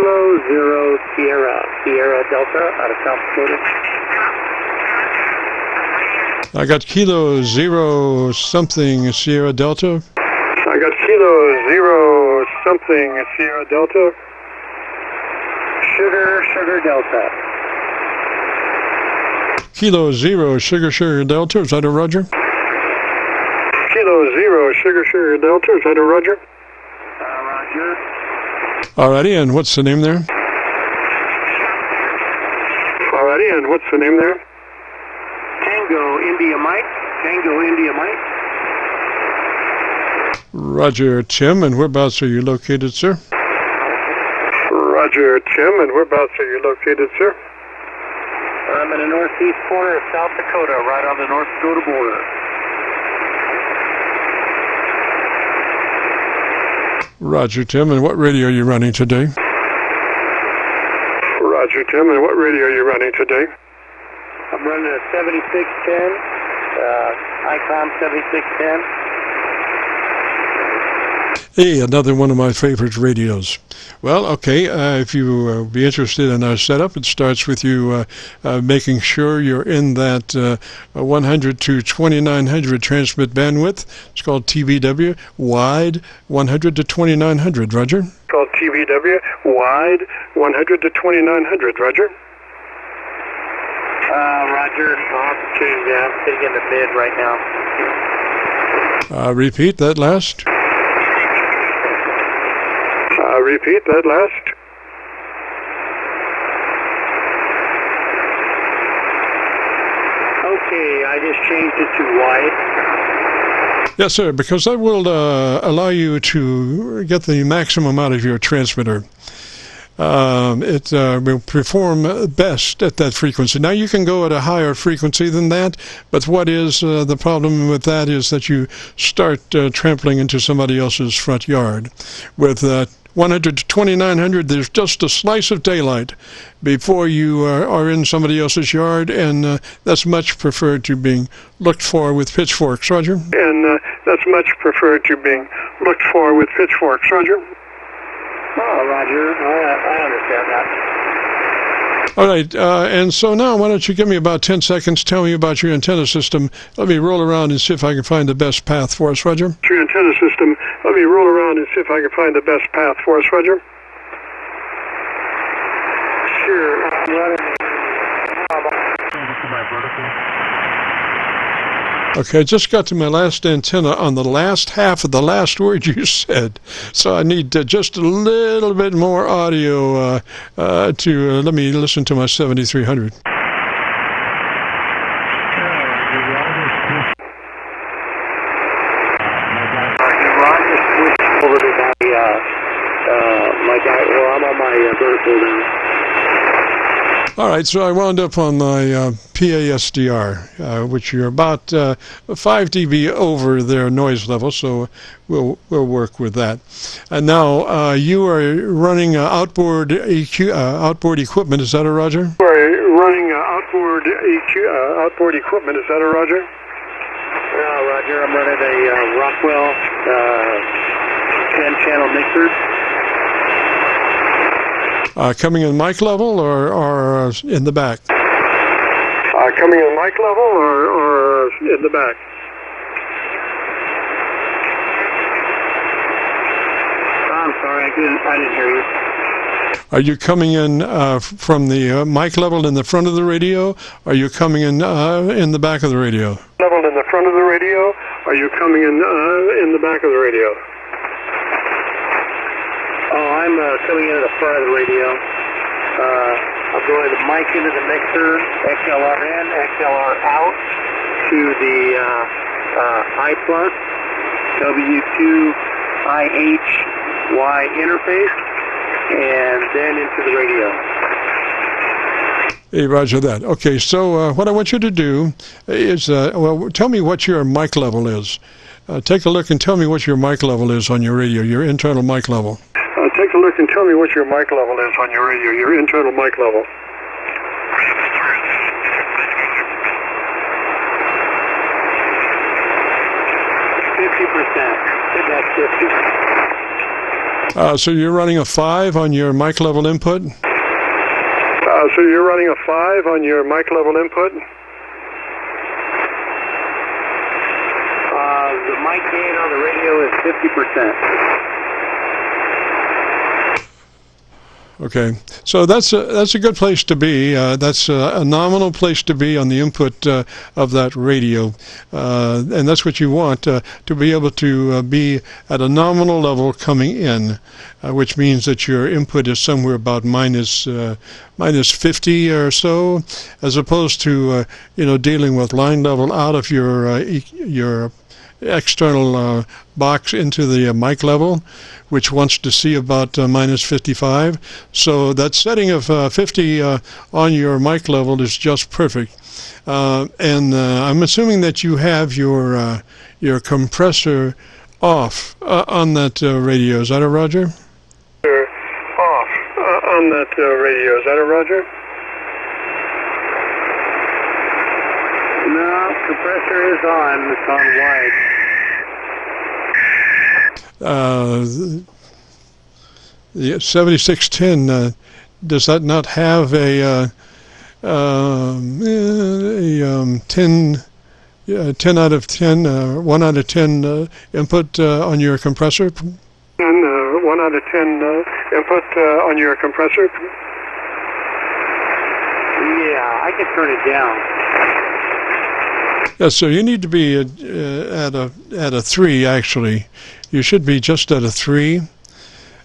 Kilo 0 Sierra, Sierra Delta out of South Dakota. I got Kilo 0 something Sierra Delta. I got Kilo 0 something Sierra Delta. Sugar Delta. Kilo 0 Sugar Delta, is that a Roger? Kilo 0 Sugar Delta, is that a Roger? Roger. Alrighty, and what's the name there? Alrighty, and what's the name there? Tango India Mike. Tango India Mike. Roger, Tim, and whereabouts are you located, sir? Roger, Tim, and whereabouts are you located, sir? I'm in the northeast corner of South Dakota, right on the North Dakota border. Roger, Tim, and what radio are you running today? Roger, Tim, and what radio are you running today? I'm running a 7610, ICOM 7610. Hey, another one of my favorite radios. Well, okay, if you be interested in our setup, it starts with you making sure you're in that 100 to 2900 transmit bandwidth. It's called TVW, wide 100 to 2900, Roger? Called TVW, wide 100 to 2900, Roger? Roger, I'll have to change that. I'm sitting in the mid right now. Repeat that last. Repeat that last. Okay, I just changed it to wide. Yes, sir, because that will allow you to get the maximum out of your transmitter. It will perform best at that frequency. Now, you can go at a higher frequency than that, but what is the problem with that is that you start trampling into somebody else's front yard. With 100 to 2900, there's just a slice of daylight before you are in somebody else's yard, and that's much preferred to being looked for with pitchforks, Roger? And that's much preferred to being looked for with pitchforks, Roger? Oh, Roger, I understand that. All right, and so now why don't you give me about 10 seconds, tell me about your antenna system. Let me roll around and see if I can find the best path for us, Roger. Your antenna system. Let me roll around and see if I can find the best path for us, Roger. Sure. Okay, I just got to my last antenna on the last half of the last word you said, so I need just a little bit more audio to let me listen to my 7300. Over to my guy. Well, I'm on my vertical now. All right, so I wound up on my PASDR, which you're about 5 dB over their noise level, so we'll work with that. And now you are running outboard EQ, outboard equipment. Is that a Roger? You are running outboard EQ, outboard equipment. Is that a Roger? Roger, I'm running a Rockwell 10-channel mixer. Coming in mic level or in the back? Coming in mic level or in the back? I'm sorry, I didn't hear you. Are you coming in from the mic level in the front of the radio? Are you coming in the back of the radio? Level in the front of the radio? Are you coming in the back of the radio? Oh, I'm coming into the front of the radio. I'm going the mic into the mixer, XLR in, XLR out to the I plus W2IHY interface, and then into the radio. Hey, Roger that. Okay, so what I want you to do is, well, tell me what your mic level is. Take a look and tell me what your mic level is on your radio, your internal mic level. Take a look and tell me what your mic level is on your radio, your internal mic level. 50%. That's 50. So you're running a 5 on your mic level input? So you're running a 5 on your mic level input? The mic gain on the radio is 50%. Okay, so that's a good place to be. That's a nominal place to be on the input of that radio, and that's what you want, to be able to be at a nominal level coming in, which means that your input is somewhere about minus 50 or so, as opposed to dealing with line level out of your external box into the mic level, which wants to see about minus 55. So that setting of 50 on your mic level is just perfect. And I'm assuming that you have your compressor off on that radio. Is that a Roger? Off on that radio. Is that a Roger? No, compressor is on. It's on wide. The 7610, does that not have a 10 out of 10, 1 out of 10 input on your compressor? And 1 out of 10 input on your compressor? Yeah, I can turn it down. Yeah, so you need to be at a 3 actually. You should be just at a 3,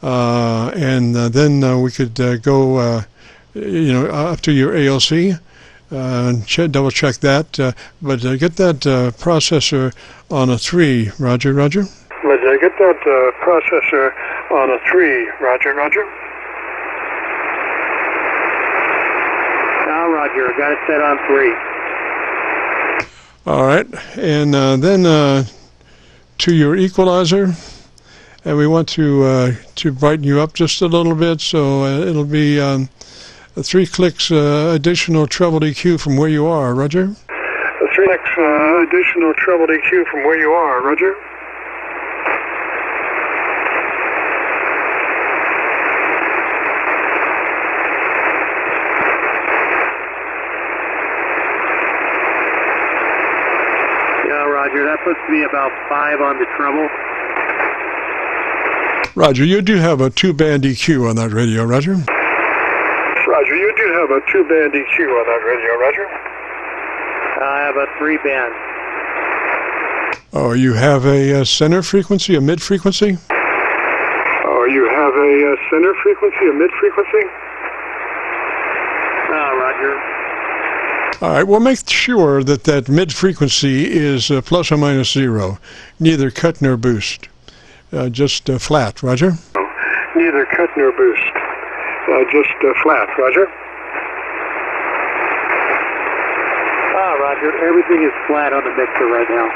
and then we could go up to your ALC and double check that. But get that processor on a 3, Roger. But get that processor on a 3, Roger. Now, Roger, got it set on 3. All right, and then to your equalizer, and we want to brighten you up just a little bit, so it'll be 3 clicks additional treble EQ from where you are, Roger. 3 clicks additional treble EQ from where you are, Roger. Roger, that puts me about 5 on the treble. Roger, you do have a 2-band EQ on that radio, Roger? Roger, you do have a 2-band EQ on that radio, Roger? I have a 3-band. Oh, you have a center frequency, a mid frequency? Oh, you have a center frequency, a mid frequency? Roger. All right, well, make sure that mid frequency is plus or minus 0, neither cut nor boost, just flat, Roger? Neither cut nor boost, just flat, Roger? Roger, everything is flat on the mixer right now.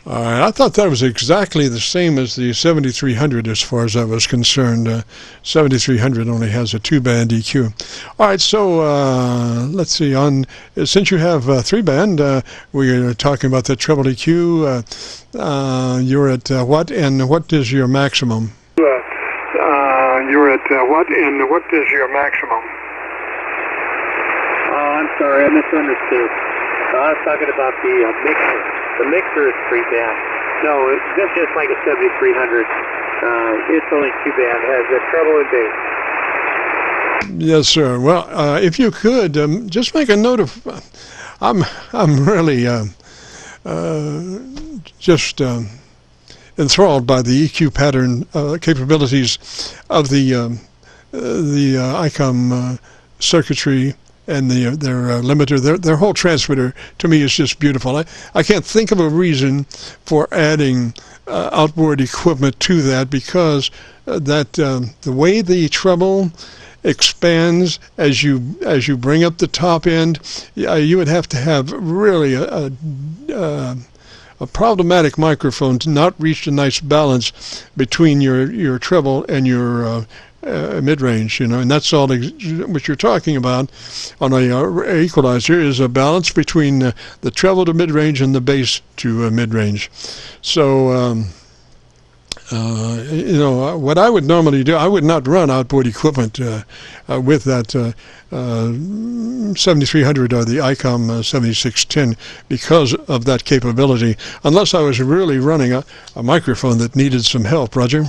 I thought that was exactly the same as the 7300 as far as I was concerned. 7300 only has a 2-band EQ. All right, so let's see. Since you have 3-band, we're talking about the treble EQ. You're at what, and what is your maximum? You're at what, and what is your maximum? Oh, I'm sorry, I misunderstood. I was talking about the mixer. The mixer is 3-band. No, it's just like a 7300. It's only 2-band. It has a treble and bass. Yes, sir. Well, if you could just make a note of, I'm really just enthralled by the EQ pattern capabilities of the ICOM circuitry and their limiter. Their whole transmitter to me is just beautiful. I can't think of a reason for adding outboard equipment to that, because the way the treble expands as you bring up the top end, you would have to have really a problematic microphone to not reach a nice balance between your treble and your mid-range, and that's all what you're talking about on a equalizer, is a balance between the treble to mid-range and the bass to mid-range. So You know, what I would normally do, I would not run outboard equipment with that 7300 or the ICOM 7610 because of that capability, unless I was really running a microphone that needed some help, Roger.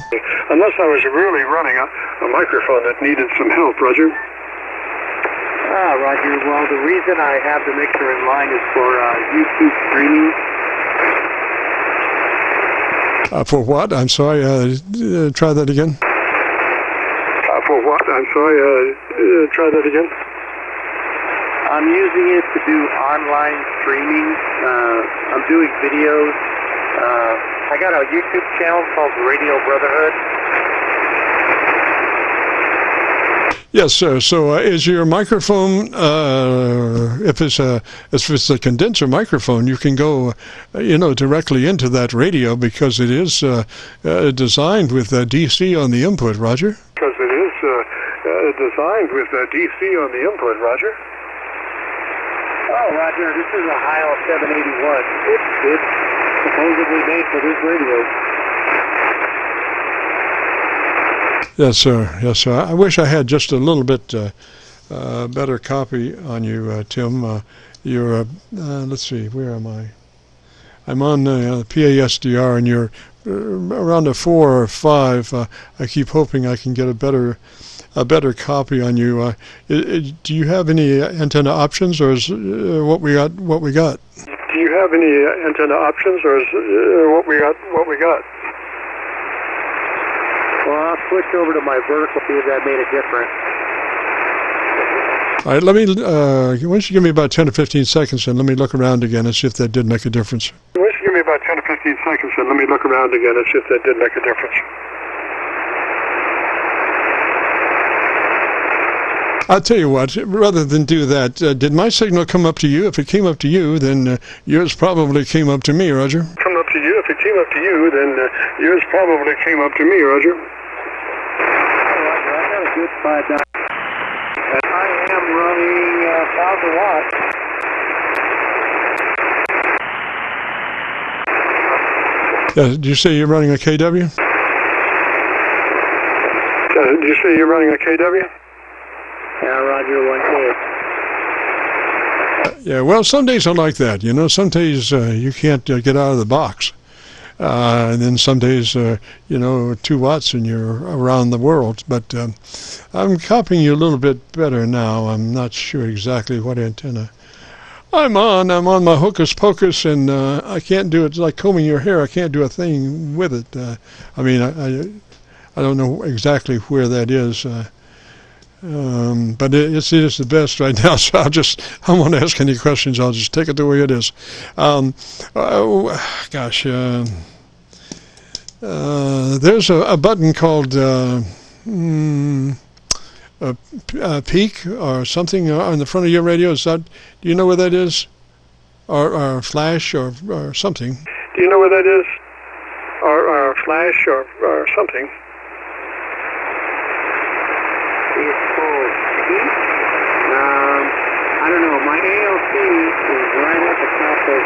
Unless I was really running a microphone that needed some help, Roger. Roger, well, the reason I have the mixer in line is for YouTube streaming. For what? I'm sorry, try that again. For what? I'm sorry, try that again. I'm using it to do online streaming. I'm doing videos. I got a YouTube channel called Radio Brotherhood. Yes, sir. So is your microphone, if it's a condenser microphone, you can go, you know, directly into that radio because it is designed with DC on the input, Roger? Because it is designed with DC on the input, Roger. Oh, Roger, this is a Heil 781. It's supposedly made for this radio. Yes, sir. Yes, sir. I wish I had just a little bit better copy on you, Tim. You're, let's see, where am I? I'm on PASDR, and you're around a 4 or 5. I keep hoping I can get a better copy on you. Do you have any antenna options, or is what we got what we got? Do you have any antenna options, or is what we got what we got? Well, I'll switch over to my vertical, see if that made a difference. All right, let me, why don't you give me about 10 or 15 seconds and let me look around again and see if that did make a difference. Why don't you give me about 10 or 15 seconds and let me look around again and see if that did make a difference. I'll tell you what, rather than do that, did my signal come up to you? If it came up to you, then yours probably came up to me, Roger. Come up to you. If it came up to you, then yours probably came up to me, Roger. Roger, I got a good 5 and I am running 1,000 watts. Yeah, did you say you're running a KW? Did you say you're running a KW? Yeah, Roger, 1K. Yeah, well, some days are like that, you know. Some days you can't get out of the box. And then some days, you know, 2 watts and you're around the world. But I'm copying you a little bit better now. I'm not sure exactly what antenna I'm on. I'm on my hocus pocus, and I can't do it. It's like combing your hair. I can't do a thing with it. I mean, I don't know exactly where that is. But it is the best right now, so I won't ask any questions. I'll just take it the way it is. There's a button called peak or something on the front of your radio. Is that? Do you know where that is? Or flash or something? Do you know where that is? Or flash or something? I don't know. My ALC is right at the top of the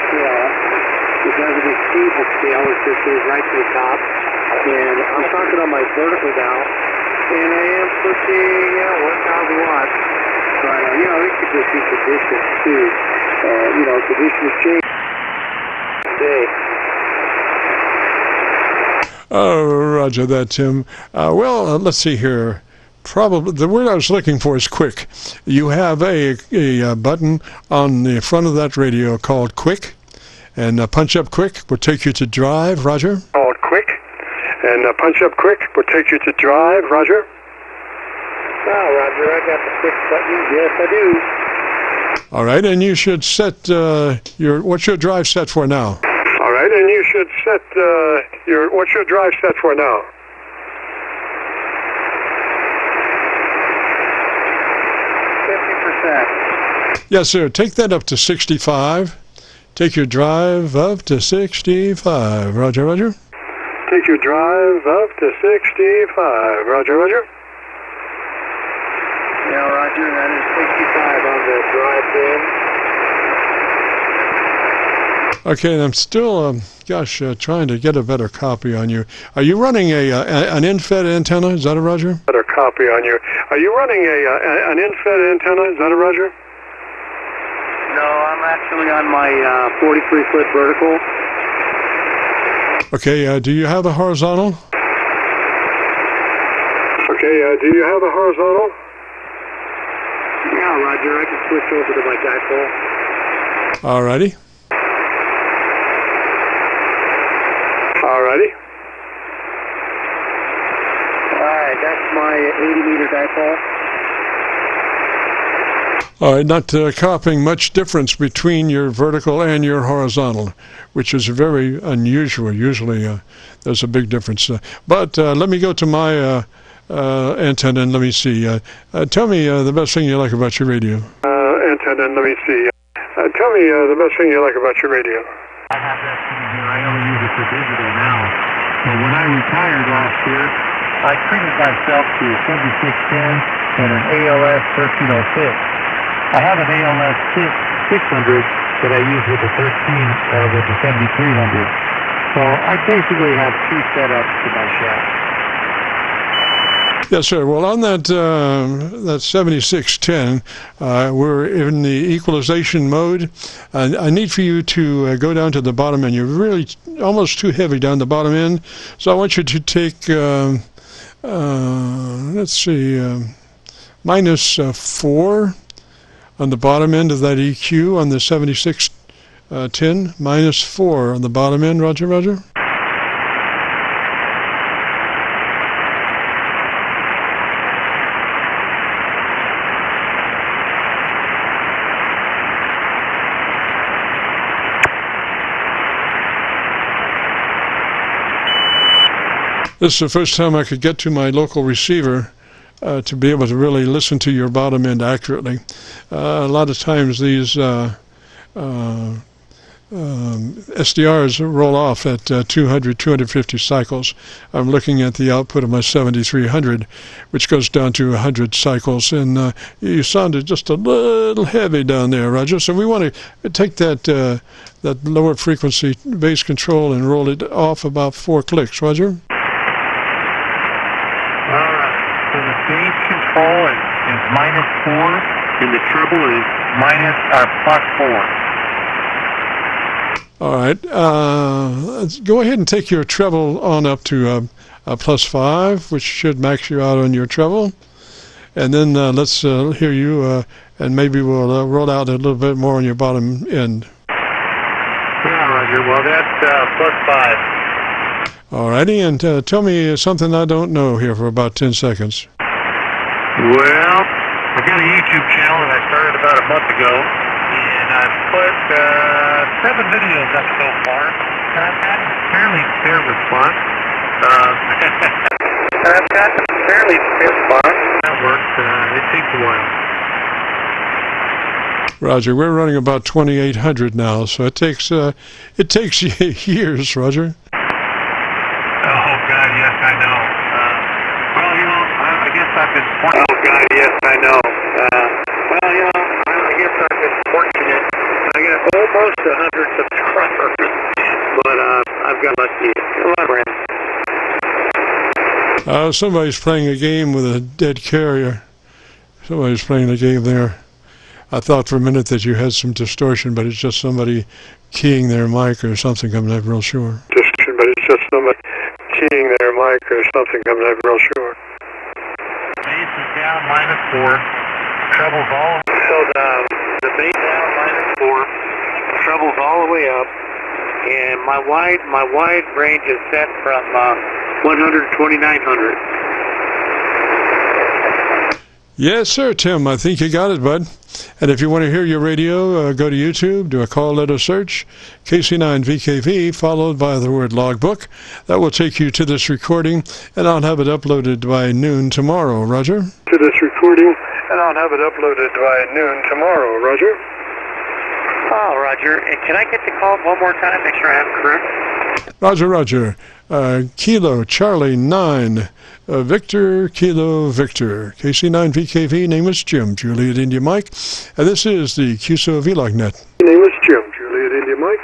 scale. It doesn't exceed the scale. It just goes right to the top. And I'm talking on my vertical now, and I am pushing 1,000 watts. But you know, it could just be conditions too. You know, conditions change today. Oh, Roger that, Tim. Well, let's see here. Probably the word I was looking for is quick. You have a button on the front of that radio called quick, and punch up quick will take you to drive, Roger. Called quick, and punch up quick will take you to drive, Roger. Oh, Roger, I got the quick button. Yes, I do. All right, and you should set what's your drive set for now? All right, and you should set what's your drive set for now? 50%. Yes, sir. Take that up to 65. Take your drive up to 65. Roger, Roger. Take your drive up to 65. Roger, Roger. Yeah, Roger, that is 65 on the drive Okay, and I'm still, trying to get a better copy on you. Are you running an in-fed antenna? Is that a Roger? Better copy on you. Are you running an in-fed antenna? Is that a Roger? No, I'm actually on my 43-foot vertical. Okay, do you have a horizontal? Okay, do you have a horizontal? Yeah, Roger, I can switch over to my dipole. Alrighty. Alrighty. Alright, that's my 80-meter dipole. All right, not copying much difference between your vertical and your horizontal, which is very unusual. Usually there's a big difference. But let me go to my antenna and let me see. Tell me the best thing you like about your radio. Antenna and let me see. Tell me the best thing you like about your radio. I have that sitting here. I only use it for digital now. So when I retired last year, I treated myself to a 7610 and an ALS 1306. I have an ALS 600 that I use with the 13 with the 7300. So I basically have two setups to my shaft. Yes, sir. Well, on that 7610, we're in the equalization mode. I need for you to go down to the bottom end. You're really almost too heavy down the bottom end. So I want you to take, let's see, -4 on the bottom end of that EQ on the 7610, -4 on the bottom end. Roger, Roger. This is the first time I could get to my local receiver to be able to really listen to your bottom end accurately. A lot of times these SDRs roll off at 200, 250 cycles. I'm looking at the output of my 7300, which goes down to 100 cycles, and you sounded just a little heavy down there, Roger. So we want to take that lower frequency bass control and roll it off about 4 clicks, Roger. So the bass control is -4, and the treble is +4. All right. Let's go ahead and take your treble on up to a +5, which should max you out on your treble. And then let's hear you, and maybe we'll roll out a little bit more on your bottom end. Yeah, Roger. Well, that's +5. Alrighty, and tell me something I don't know here for about 10 seconds. Well, I got a YouTube channel that I started about a month ago, and I've put 7 videos up so far, and I've had a fairly fair response. That works. It takes a while. Roger, we're running about 2800 now, so it takes years, Roger. Oh, God, yes, I know. Well, you know, I guess I've been fortunate. Oh, God, yes, I know. Well, you know, I guess I've been fortunate. I got almost 100 subscribers, but I've got lucky. Somebody's playing a game with a dead carrier. Somebody's playing a game there. I thought for a minute that you had some distortion, but it's just somebody keying their mic or something. I'm not real sure. Distortion, but it's just somebody keying their mic or something. I'm not real sure. Bass is down -4. Treble's all. So the bass down -4. Treble's all the way up, and my wide range is set from 100 to 2900. Yes, sir, Tim. I think you got it, bud. And if you want to hear your radio, go to YouTube, do a call letter search, KC9VKV, followed by the word logbook. That will take you to this recording, and I'll have it uploaded by noon tomorrow, Roger. To this recording, and I'll have it uploaded by noon tomorrow, Roger. Oh, Roger. And can I get the call one more time? Make sure I have it correct. Roger, Roger. Kilo Charlie 9, Victor Kilo Victor. KC9VKV, name is Jim, Juliet India Mike, and this is the Qso-Vlog net. Name is Jim, Juliet India Mike,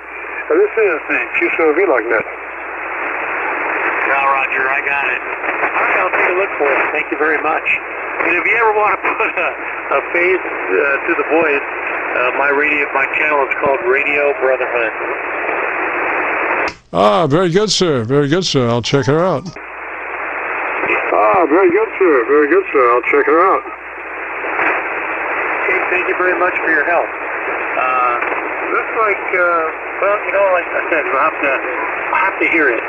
and is the Qso-Vlog net. Now, Roger, I got it. All right, I'll take a look for it. Thank you very much. And if you ever want to put a face to the voice, my channel is called Radio Brotherhood. Ah, very good, sir. Very good, sir. I'll check her out. Ah, very good, sir. Very good, sir. I'll check her out. Okay, thank you very much for your help. Looks like, well, you know, like I said, I'll have to hear it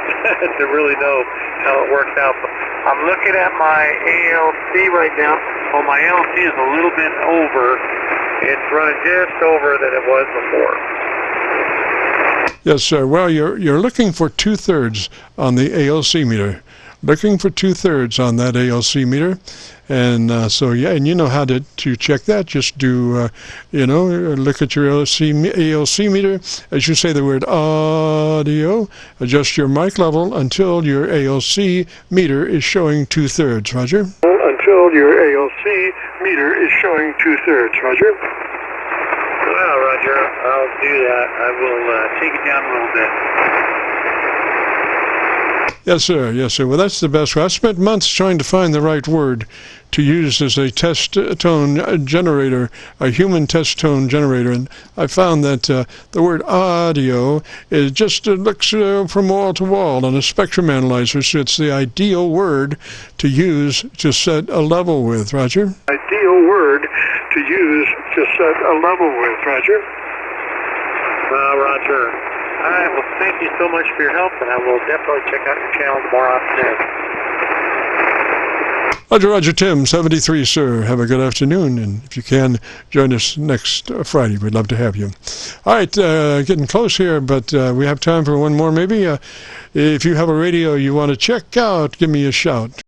to really know how it works out. But I'm looking at my ALC right now. Well, my ALC is a little bit over. It's running just over than it was before. Yes, sir. Well, you're looking for 2/3 on the ALC meter. Looking for 2/3 on that ALC meter. And so, yeah, and you know how to check that. Just do, look at your ALC meter. As you say the word audio, adjust your mic level until your ALC meter is showing 2/3. Roger? Until your ALC meter is showing 2/3. Roger? Well, Roger, I'll do that. I will take it down a little bit. Yes, sir. Yes, sir. Well, that's the best way. I spent months trying to find the right word to use as a test tone generator, a human test tone generator, and I found that the word audio is just looks from wall to wall on a spectrum analyzer, so it's the ideal word to use to set a level with. Roger? Ideal word to use to set a level with. Roger? Roger. All right, well, thank you so much for your help, and I will definitely check out your channel tomorrow afternoon. Roger, Roger, Tim, 73, sir. Have a good afternoon, and if you can, join us next Friday. We'd love to have you. All right, getting close here, but we have time for one more maybe. If you have a radio you want to check out, give me a shout.